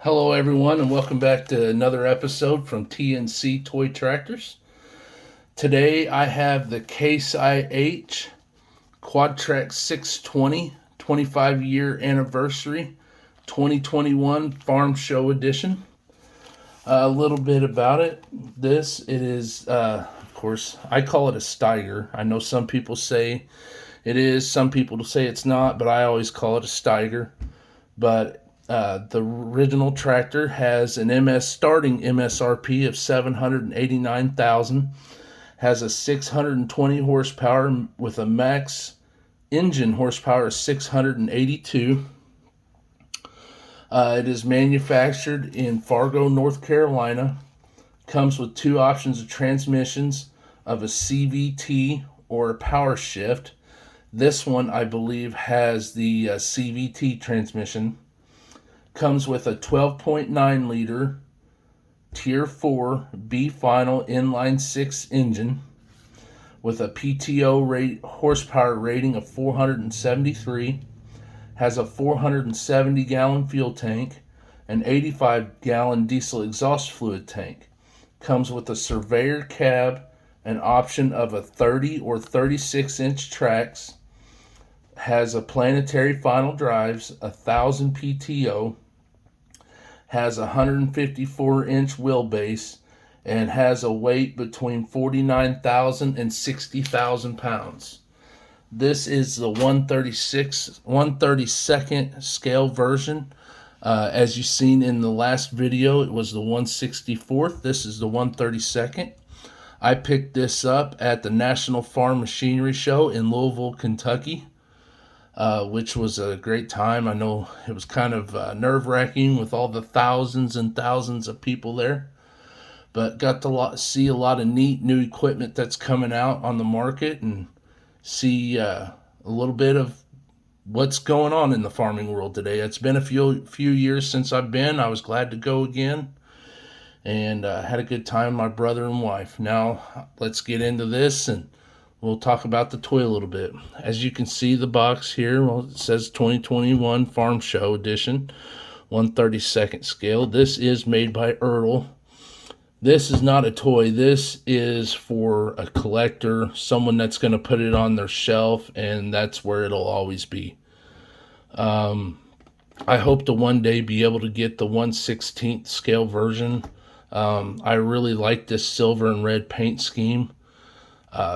Hello everyone and welcome back to another episode from TNC Toy Tractors. Today I have the Case IH Quadtrac 620 25-year anniversary 2021 Farmshow edition. A little bit about it. It is, of course, I call it a Steiger. I know some people say it is, some people say it's not, but I always call it a Steiger. But the original tractor has an starting MSRP of $789,000, has a 620 horsepower with a max engine horsepower of 682. It is manufactured in Fargo, North Carolina. Comes with two options of transmissions of a CVT or a power shift. This one, I believe, has the CVT transmission. Comes with a 12.9 liter Tier 4 B final inline 6 engine with a PTO horsepower rating of 473. Has a 470 gallon fuel tank, an 85 gallon diesel exhaust fluid tank. Comes with a surveyor cab, an option of a 30 or 36 inch tracks. Has a planetary final drives, 1,000 PTO. Has a 154 inch wheelbase and has a weight between 49,000 and 60,000 pounds. This is the 132nd scale version. As you've seen in the last video, it was the 164th. This is the 132nd. I picked this up at the National Farm Machinery Show in Louisville, Kentucky, which was a great time. I know it was kind of nerve-wracking with all the thousands and thousands of people there, but got to see a lot of neat new equipment that's coming out on the market and see a little bit of what's going on in the farming world today. It's been a few years since I've been. I was glad to go again and had a good time with my brother and wife. Now let's get into this and we'll talk about the toy a little bit. As you can see the box here, well, it says 2021 Farmshow edition, 132nd scale. This is made by Ertl. This is not a toy. This is for a collector, someone that's going to put it on their shelf, and that's where it'll always be. I hope to one day be able to get the 1/16th scale version. I really like this silver and red paint scheme.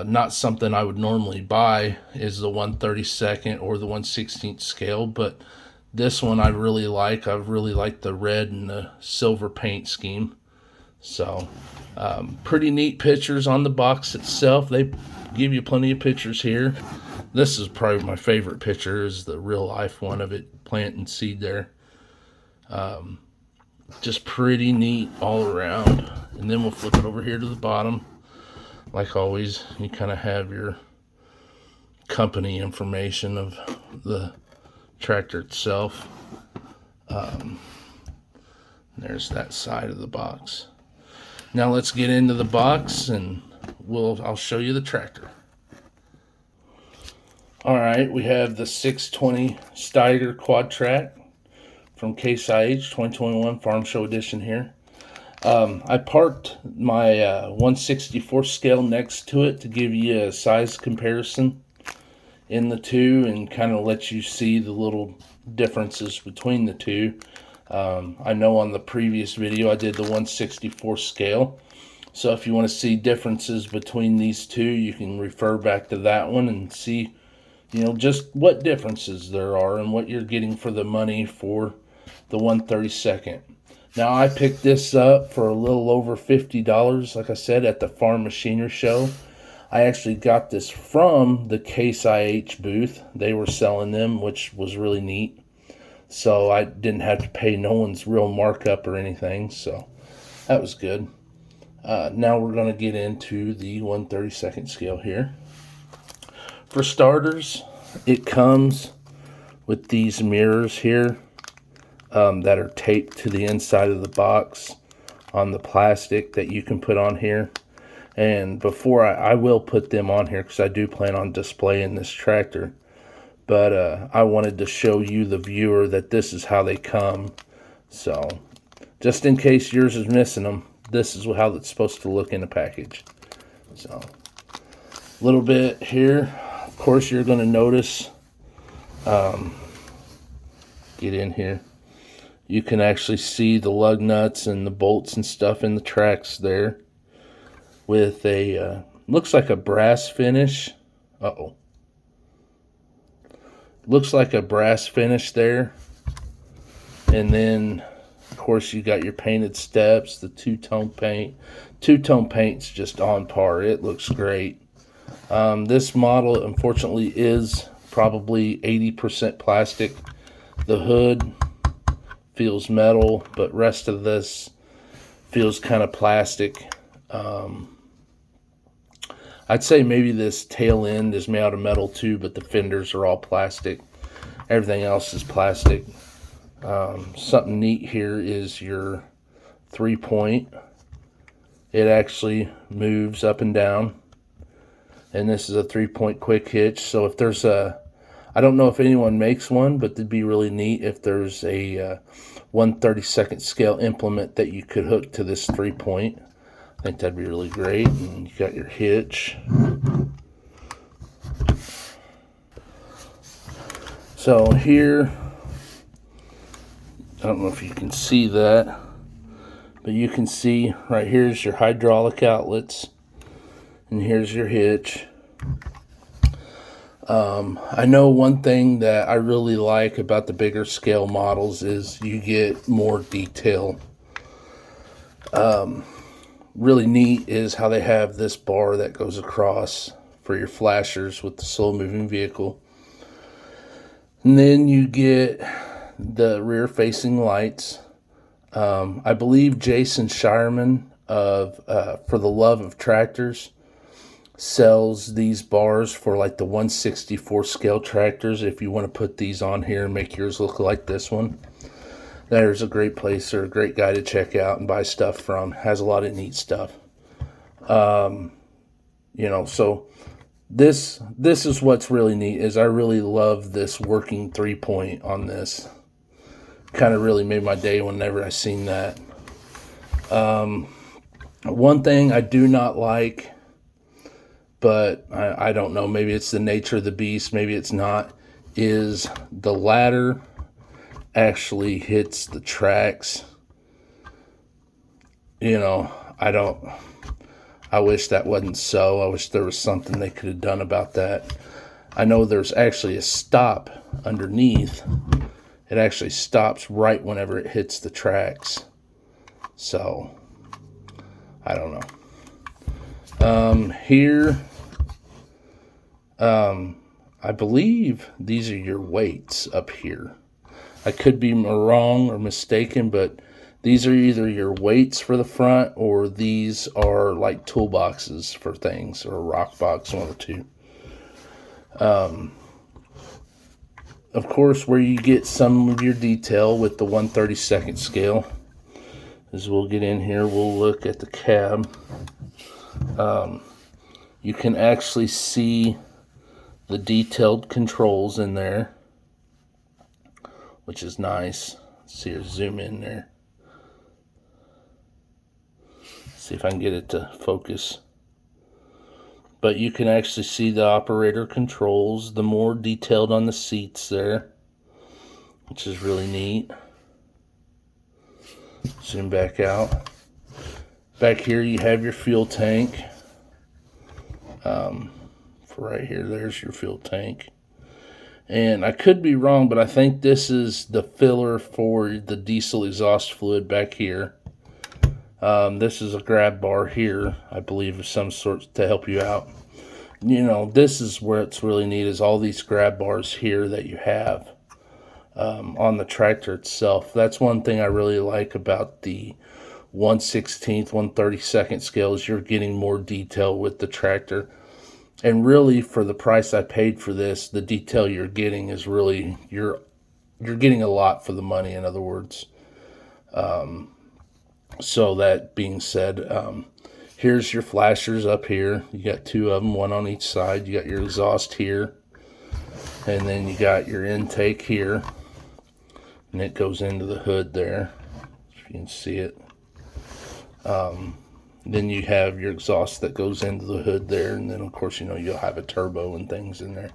Not something I would normally buy is the 132nd or the 1/16th scale, but this one I really like. I really like the red and the silver paint scheme. So, pretty neat pictures on the box itself. They give you plenty of pictures here. This is probably my favorite picture, is the real life one of it planting seed there. Just pretty neat all around. And then we'll flip it over here to the bottom. Like always, you kind of have your company information of the tractor itself. There's that side of the box. Now let's get into the box and I'll show you the tractor. Alright, we have the 620 Steiger Quadtrac from Case IH 2021 Farmshow edition here. I parked my 1/64 scale next to it to give you a size comparison in the two and kind of let you see the little differences between the two. I know on the previous video I did the 1/64 scale, so if you want to see differences between these two, you can refer back to that one and see, just what differences there are and what you're getting for the money for the 1/32nd. Now, I picked this up for a little over $50, like I said, at the Farm Machinery Show. I actually got this from the Case IH booth. They were selling them, which was really neat. So I didn't have to pay no one's real markup or anything, so that was good. Now we're going to get into the 1/32nd scale here. For starters, it comes with these mirrors here that are taped to the inside of the box on the plastic that you can put on here. And before I will put them on here because I do plan on displaying this tractor. But I wanted to show you, the viewer, that this is how they come. So just in case yours is missing them, this is how it's supposed to look in the package. So, a little bit here. Of course, you're going to notice, get in here, you can actually see the lug nuts and the bolts and stuff in the tracks there with a, looks like a brass finish. Looks like a brass finish there. And then, of course, you got your painted steps, the two-tone paint. Two-tone paint's just on par. It looks great. This model, unfortunately, is probably 80% plastic. The hood feels metal, but rest of this feels kind of plastic. I'd say maybe this tail end is made out of metal too, but the fenders are all plastic. Everything else is plastic. Something neat here is your 3-point. It actually moves up and down. And this is a 3-point quick hitch. So if there's a, I don't know if anyone makes one, but it'd be really neat if there's a 1/32 scale implement that you could hook to this 3-point. I think that'd be really great. And you got your hitch. So here, I don't know if you can see that, but you can see right here's your hydraulic outlets, and here's your hitch. I know one thing that I really like about the bigger scale models is you get more detail. Really neat is how they have this bar that goes across for your flashers with the slow moving vehicle. And then you get the rear facing lights. I believe Jason Shireman of For the Love of Tractors sells these bars for like the 1/64 scale tractors. If you want to put these on here and make yours look like this one, there's a great place or a great guy to check out and buy stuff from. Has a lot of neat stuff. So this is what's really neat is I really love this working 3-point on this. Kind of really made my day whenever I seen that. One thing I do not like, but I don't know, maybe it's the nature of the beast, maybe it's not, is the ladder actually hits the tracks. I wish that wasn't so. I wish there was something they could have done about that. I know there's actually a stop underneath. It actually stops right whenever it hits the tracks. So, I don't know. Here, I believe these are your weights up here. I could be wrong or mistaken, but these are either your weights for the front or these are like toolboxes for things, or a rock box, one of the two. Of course, where you get some of your detail with the 1/32 scale is we'll get in here, we'll look at the cab. You can actually see the detailed controls in there, which is nice. Let's see here, zoom in there. See if I can get it to focus. But you can actually see the operator controls, the more detailed on the seats there, which is really neat. Zoom back out. Back here you have your fuel tank. For right here, there's your fuel tank. And I could be wrong, but I think this is the filler for the diesel exhaust fluid back here. This is a grab bar here, I believe, of some sort to help you out. This is where it's really neat, is all these grab bars here that you have on the tractor itself. That's one thing I really like about the 1/16, 1/32 scale, is you're getting more detail with the tractor. And really, for the price I paid for this, the detail you're getting is really, you're getting a lot for the money, in other words. So that being said, here's your flashers up here. You got two of them, one on each side. You got your exhaust here, and then you got your intake here, and it goes into the hood there. you can see it. Then you have your exhaust that goes into the hood there, and then of course, you know, you'll have a turbo and things in there.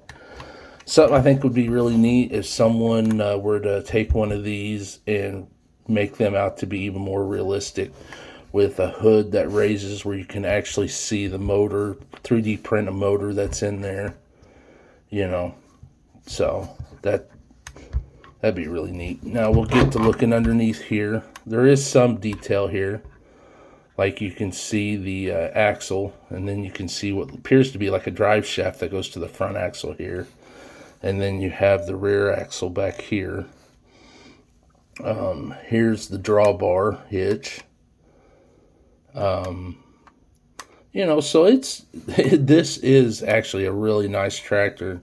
Something I think would be really neat if someone were to take one of these and make them out to be even more realistic, with a hood that raises where you can actually see the motor, 3D print a motor that's in there, you know. So that'd be really neat. Now we'll get to looking underneath here. There is some detail here. Like you can see the axle, and then you can see what appears to be like a drive shaft that goes to the front axle here. And then you have the rear axle back here. Here's the drawbar hitch. You know, so this is actually a really nice tractor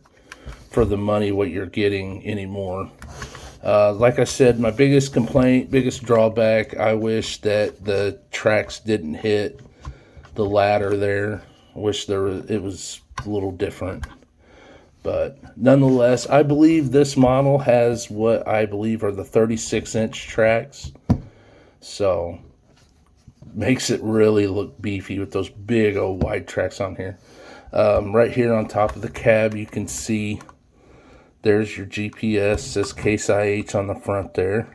for the money what you're getting anymore. Like I said, my biggest complaint, biggest drawback, I wish that the tracks didn't hit the ladder there. I wish it was a little different. But nonetheless, I believe this model has what I believe are the 36-inch tracks. So makes it really look beefy with those big old wide tracks on here. Right here on top of the cab, you can see there's your GPS. It says Case IH on the front there.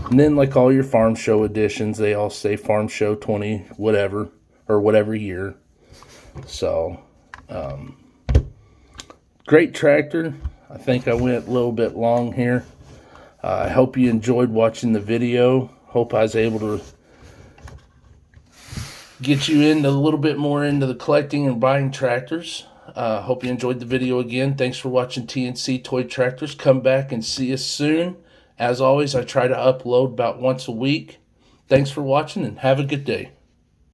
And then like all your Farmshow editions, they all say Farmshow 20 whatever, or whatever year. So great tractor. I think I went a little bit long here. I hope you enjoyed watching the video. Hope I was able to get you into a little bit more into the collecting and buying tractors. Hope you enjoyed the video again. Thanks for watching TNC Toy Tractors. Come back and see us soon. As always, I try to upload about once a week. Thanks for watching and have a good day.